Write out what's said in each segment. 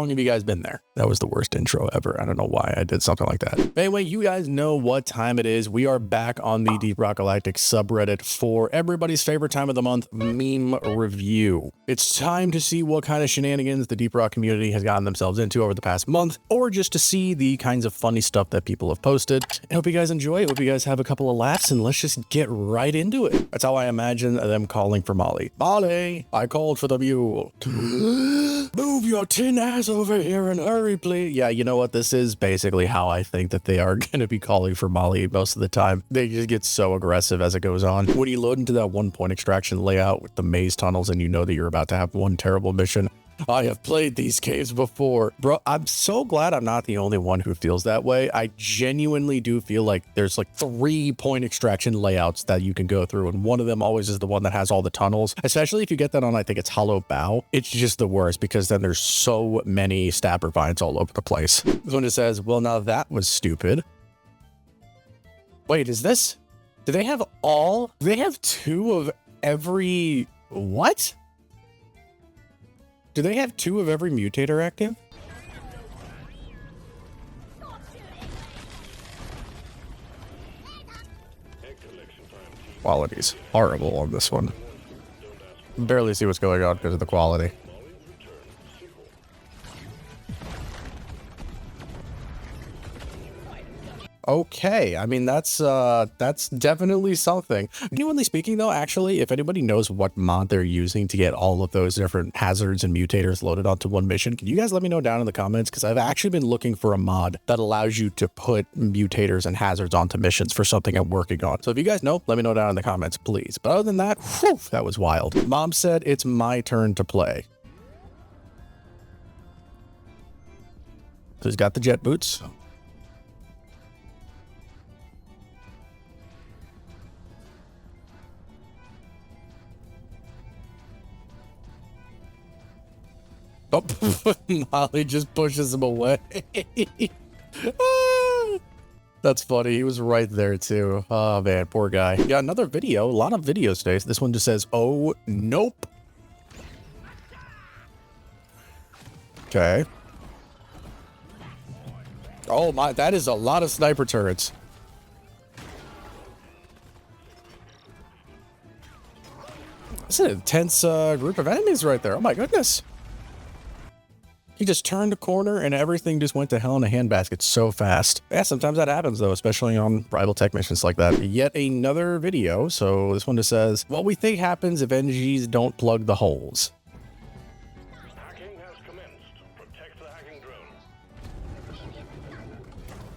long have you guys been there? That was the worst intro ever. I don't know why I did something like that. But anyway, you guys know what time it is. We are back on the DeepRockGalactic subreddit for everybody's favorite time of the month, meme review. It's time to see what kind of shenanigans the Deep Rock community has gotten themselves into over the past month, or just to see the kinds of funny stuff that people have posted. I hope you guys enjoy it. Hope you guys have a couple of laughs, and let's just get right into it. That's how I imagine them calling for Molly. Molly, I called for the mule. Move your tin ass over here and hurry, please. Yeah, you know what? This is basically how I think that they are going to be calling for Molly most of the time. They just get so aggressive as it goes on. When you load into that 1-point extraction layout with the maze tunnels and you know that you're about to have one terrible mission, I have played these caves before. Bro, I'm so glad I'm not the only one who feels that way. I genuinely do feel like there's like 3-point extraction layouts that you can go through, and one of them always is the one that has all the tunnels, especially if you get that on, I think it's Hollow Bow. It's just the worst because then there's so many stabber vines all over the place. This one just says, well, now that was stupid. Wait, is this? Do they have all? Do they have 2 of every... What? Do they have 2 of every mutator active? Quality's horrible on this one. Barely see what's going on because of the quality. Okay, I mean, that's definitely something. Genuinely speaking, though, actually, if anybody knows what mod they're using to get all of those different hazards and mutators loaded onto one mission, can you guys let me know down in the comments? Because I've actually been looking for a mod that allows you to put mutators and hazards onto missions for something I'm working on. So if you guys know, let me know down in the comments, please. But other than that, whew, that was wild. Mom said it's my turn to play. So he's got the jet boots. Oh, Molly just pushes him away. That's funny. He was right there too. Oh man, poor guy. Yeah, another video. A lot of videos today. This one just says, oh, nope. Okay. Oh my, that is a lot of sniper turrets. That's an intense group of enemies right there. Oh my goodness. He just turned a corner and everything just went to hell in a handbasket so fast. Yeah, sometimes that happens though, especially on rival tech missions like that. Yet another video. So this one just says, what we think happens if NGs don't plug the holes. Hacking has commenced. Protect the hacking drone.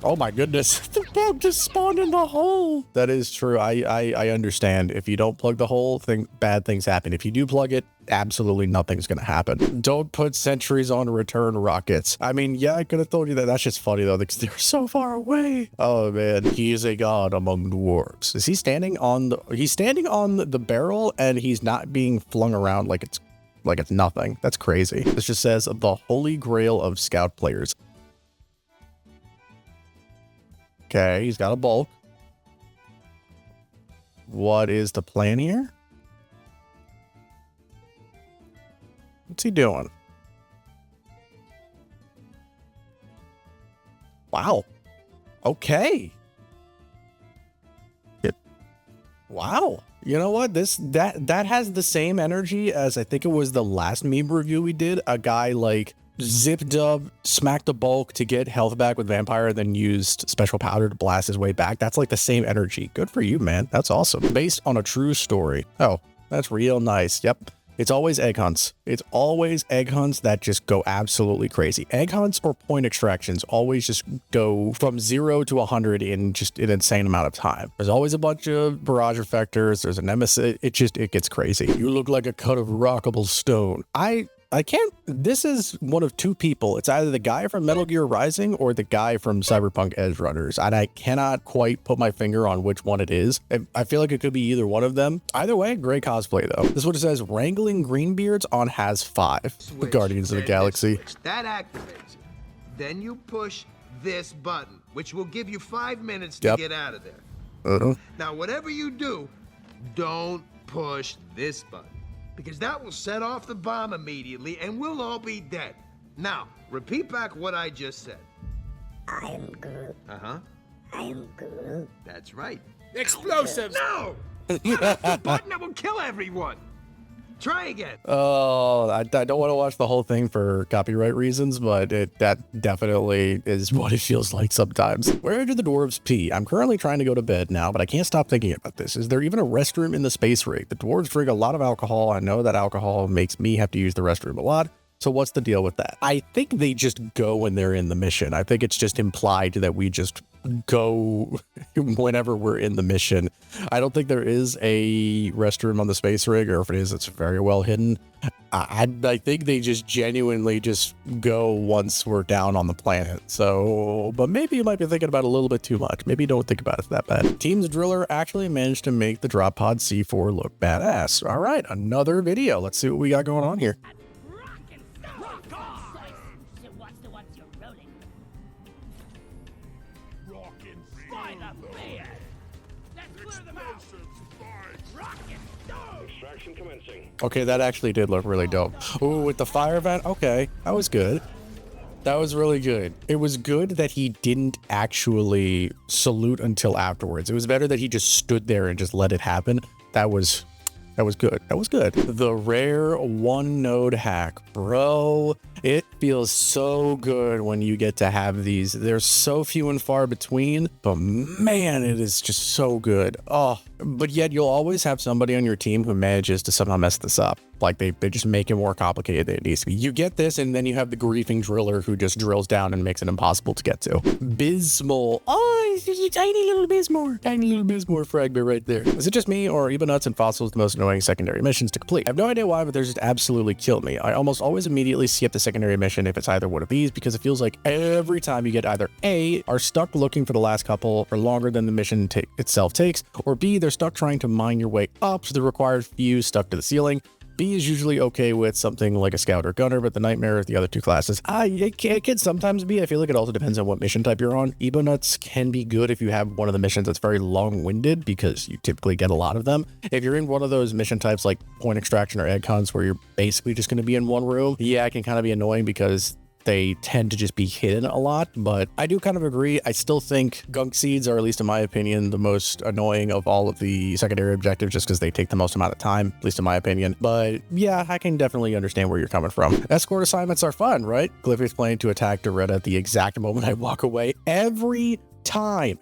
Oh my goodness, the bug just spawned in the hole. That is true. I understand. If you don't plug the hole, bad things happen. If you do plug it, absolutely nothing's gonna happen. Don't put sentries on return rockets. I mean, yeah, I could have told you that. That's just funny though, because they're so far away. Oh man, he is a god among dwarves. Is he standing on the? He's standing on the barrel, and he's not being flung around like it's nothing. That's crazy. This just says the holy grail of scout players. Okay, he's got a bulk. What is the plan here? What's he doing? Wow. Okay. Wow. You know what? That has the same energy as I think it was the last meme review we did. A guy like zipped up, smacked the bulk to get health back with vampire, then used special powder to blast his way back. That's like the same energy. Good for you, man. That's awesome. Based on a true story. Oh, that's real nice. Yep. It's always egg hunts. It's always egg hunts that just go absolutely crazy. Egg hunts or point extractions always just go from 0 to 100 in just an insane amount of time. There's always a bunch of barrage effectors. There's a nemesis. It gets crazy. You look like a cut of rockable stone. I can't, this is one of 2 people. It's either the guy from Metal Gear Rising or the guy from Cyberpunk Edge Runners. And I cannot quite put my finger on which one it is. I feel like it could be either one of them. Either way, great cosplay though. This is what it says, Wrangling Greenbeards on Has 5. The Guardians of the Galaxy. That activates it. Then you push this button, which will give you 5 minutes to get out of there. Now, whatever you do, don't push this button, because that will set off the bomb immediately and we'll all be dead. Now, Repeat back what I just said. I am Groot. Uh-huh. I am Groot. That's right. Explosives! No! That's the button that will kill everyone! Try again. Oh, I don't want to watch the whole thing for copyright reasons, but that definitely is what it feels like sometimes. Where do the dwarves pee? I'm currently trying to go to bed now, but I can't stop thinking about this. Is there even a restroom in the space rig? The dwarves drink a lot of alcohol. I know that alcohol makes me have to use the restroom a lot. So what's the deal with that? I think they just go when they're in the mission. I think it's just implied that we just go whenever we're in the mission. I don't think there is a restroom on the space rig, or if it is, it's very well hidden. I think they just genuinely just go once we're down on the planet. So, but maybe you might be thinking about it a little bit too much. Maybe don't think about it that bad. Team's driller actually managed to make the drop pod C4 look badass. All right, another video. Let's see what we got going on here. Extraction commencing. Okay, that actually did look really dope. Ooh, with the fire vent? Okay, that was good. That was really good. It was good that he didn't actually salute until afterwards. It was better that he just stood there and just let it happen. That was good. That was good. The rare one node hack, bro. It feels so good when you get to have these. They're so few and far between, but man, it is just so good. Oh, but yet you'll always have somebody on your team who manages to somehow mess this up. Like they just make it more complicated than it needs to be. You get this, and then you have the griefing driller who just drills down and makes it impossible to get to. Bismol. Oh, it's just a tiny little Bismore. Tiny little Bismore fragment right there. Is it just me, or are Ebonauts and Fossils the most annoying secondary missions to complete? I have no idea why, but they're just absolutely killed me. I almost always immediately skip the secondary mission if it's either one of these, because it feels like every time you get either A, are stuck looking for the last couple for longer than the mission itself takes, or B, they're stuck trying to mine your way up to the required fuse stuck to the ceiling. B is usually okay with something like a scout or gunner, but the nightmare is the other two classes. It can sometimes be. I feel like it also depends on what mission type you're on. Ebonauts can be good if you have one of the missions that's very long-winded, because you typically get a lot of them. If you're in one of those mission types like point extraction or egg cons where you're basically just going to be in one room, yeah, it can kind of be annoying because they tend to just be hidden a lot, but I do kind of agree. I still think gunk seeds are, at least in my opinion, the most annoying of all of the secondary objectives, just because they take the most amount of time, at least in my opinion. But yeah, I can definitely understand where you're coming from. Escort assignments are fun, right? Glyphi's planning to attack Doretta at the exact moment I walk away. Every time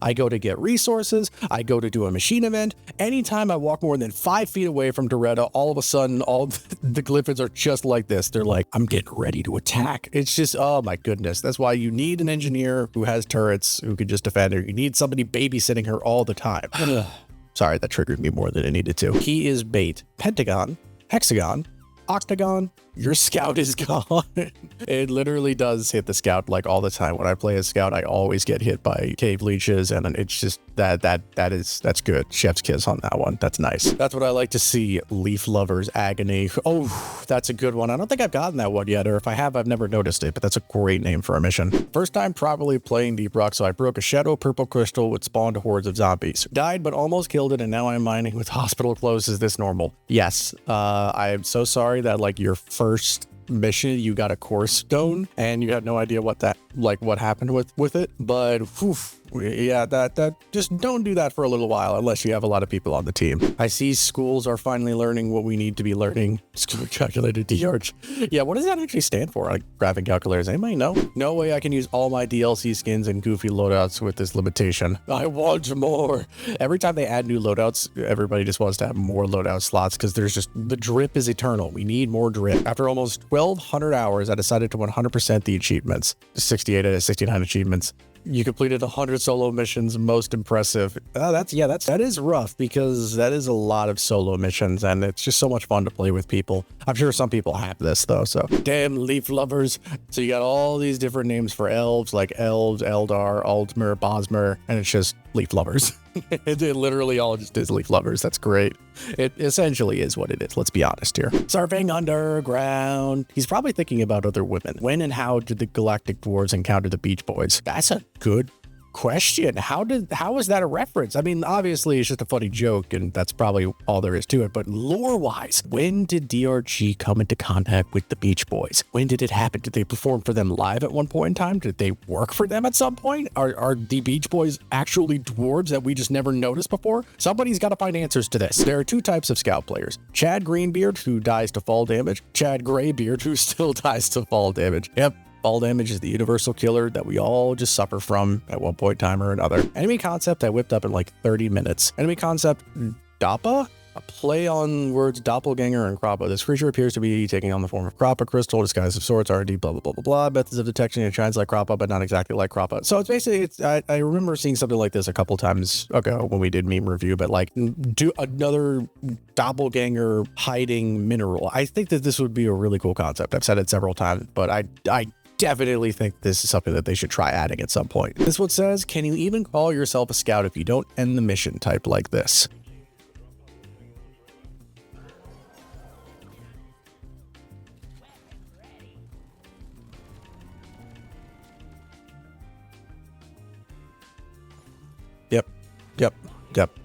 I go to get resources, I go to do a machine event, anytime I walk more than 5 feet away from Doretta, all of a sudden, all the Glyphids are just like this. They're like, I'm getting ready to attack. It's just, oh my goodness. That's why you need an engineer who has turrets, who can just defend her. You need somebody babysitting her all the time. Sorry, that triggered me more than it needed to. He is bait. Pentagon, hexagon, octagon, your scout is gone. It literally does hit the scout like all the time. When I play as scout, I always get hit by cave leeches, and it's just that's good. Chef's kiss on that one. That's nice. That's what I like to see. Leaf Lover's Agony. Oh, that's a good one. I don't think I've gotten that one yet, or if I have, I've never noticed it, but that's a great name for a mission. First time properly playing Deep Rock, so I broke a shadow purple crystal which spawned hordes of zombies. Died, but almost killed it, and now I'm mining with hospital clothes. Is this normal? Yes. I am so sorry that like your first mission you got a core stone and you had no idea what happened with it, but whew, yeah, that just don't do that for a little while unless you have a lot of people on the team. I see schools are finally learning what we need to be learning. School calculator DRG. Yeah, what does that actually stand for? Like graphic calculators? Anybody know? No way I can use all my DLC skins and goofy loadouts with this limitation. I want more. Every time they add new loadouts, everybody just wants to have more loadout slots because there's just, the drip is eternal. We need more drip. After almost 1,200 hours, I decided to 100% the achievements. 68 out of 69 achievements. You completed 100 solo missions. Most impressive. That is rough because that is a lot of solo missions, and it's just so much fun to play with people. I'm sure some people have this though. So damn Leaf Lovers. So you got all these different names for elves, like elves, Eldar, Aldmer, Bosmer, and it's just Leaf Lovers. It literally all just is Leaf Lovers. That's great. It essentially is what it is. Let's be honest here. Surfing underground. He's probably thinking about other women. When and how did the Galactic Dwarves encounter the Beach Boys? That's a good question. How is that a reference? I mean, obviously it's just a funny joke and that's probably all there is to it, but lore-wise, when did DRG come into contact with the Beach Boys? When did it happen? Did they perform for them live at one point in time? Did they work for them at some point? Are the Beach Boys actually dwarves that we just never noticed before? Somebody's got to find answers to this. There are two types of scout players. Chad Greenbeard, who dies to fall damage. Chad Graybeard, who still dies to fall damage. Yep. Fall damage is the universal killer that we all just suffer from at one point in time or another. Enemy concept I whipped up in like 30 minutes. Enemy concept Dappa? A play on words doppelganger and Krappa. This creature appears to be taking on the form of Krappa, crystal, disguise of sorts, RD, blah, blah, blah, blah, blah. Methods of detection, it shines like Krappa, but not exactly like Krappa. So it's basically, I remember seeing something like this a couple times ago when we did meme review, but like do another doppelganger hiding mineral. I think that this would be a really cool concept. I've said it several times, but I definitely think this is something that they should try adding at some point. This one says, can you even call yourself a scout if you don't end the mission type like this? Yep.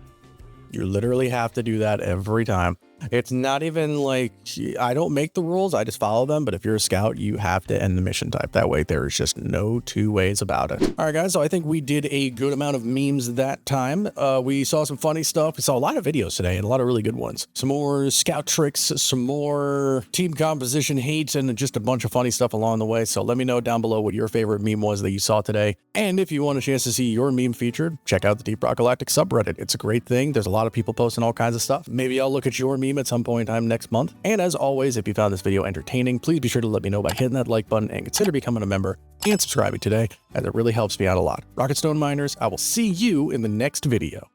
You literally have to do that every time. It's not even like, I don't make the rules, I just follow them. But if you're a scout, you have to end the mission type. That way there's just no two ways about it. All right, guys. So I think we did a good amount of memes that time. We saw some funny stuff. We saw a lot of videos today and a lot of really good ones. Some more scout tricks, some more team composition hates, and just a bunch of funny stuff along the way. So let me know down below what your favorite meme was that you saw today. And if you want a chance to see your meme featured, check out the DeepRockGalactic subreddit. It's a great thing. There's a lot of people posting all kinds of stuff. Maybe I'll look at your meme at some point in time next month. And as always, if you found this video entertaining, please be sure to let me know by hitting that like button and consider becoming a member and subscribing today, as it really helps me out a lot. Rocket Stone Miners, I will see you in the next video.